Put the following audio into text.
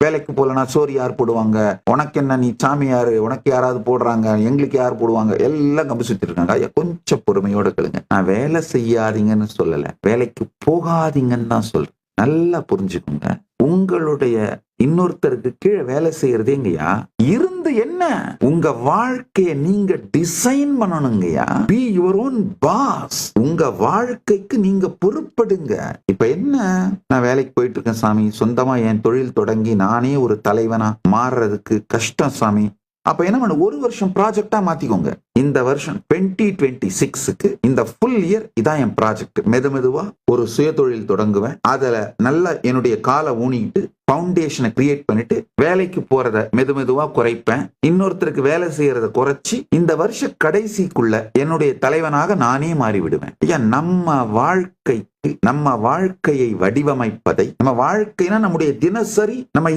வேலைக்கு போலனா சோறு யார் போடுவாங்க, உனக்கு என்ன நீ சாமியாரு, உனக்கு யாராவது போடுறாங்க, எங்களுக்கு யார் போடுவாங்க, எல்லாம் கம்பி சுத்திட்டு இருக்காங்க. ஐயா கொஞ்சம் பொறுமையோட கேளுங்க. நான் வேலை செய்யாதீங்கன்னு சொல்லல, வேலைக்கு போகாதீங்கன்னு தான் சொல்றேன். நல்லா புரிஞ்சுக்கோங்க. உங்களுடைய இன்னொருத்தருக்கு கீழே வேலை செய்யறதேங்கய்யா இருந்து என்ன, உங்க வாழ்க்கைய நீங்க டிசைன் பண்ணணுங்கய்யா. Be your own boss. உங்க வாழ்க்கைக்கு நீங்க பொறுப்படுங்க. இப்ப என்ன, நான் வேலைக்கு போயிட்டு இருக்கேன் சாமி, சொந்தமா என் தொழில் தொடங்கி நானே ஒரு தலைவனா மாறுறதுக்கு கஷ்டம் சாமி. அப்ப என்ன பண்ண, ஒரு வருஷம் ப்ராஜெக்டா மாத்திக்கோங்க. இந்த வருஷம் 2026க்கு இந்த ஃபுல் இயர் இதான் என் ப்ராஜெக்ட். மெதுவா ஒரு சுய தொழில் தொடங்குவேன். அதுல நல்லா என்னுடைய காலை ஊனிட்டு பவுண்டேஷனை கிரியேட் பண்ணிட்டு வேலைக்கு போறத மெதுவா குறைப்பேன். இன்னொருத்தருக்கு வேலை செய்யறத குறைச்சி இந்த வருஷ கடைசிக்குள்ள என்னுடைய தலைவனாக நானே மாறிவிடுவேன். ஐயா நம்ம வாழ்க்கையை வடிவமைப்பதை, நம்ம வாழ்க்கைனா நம்முடைய தினசரி நம்ம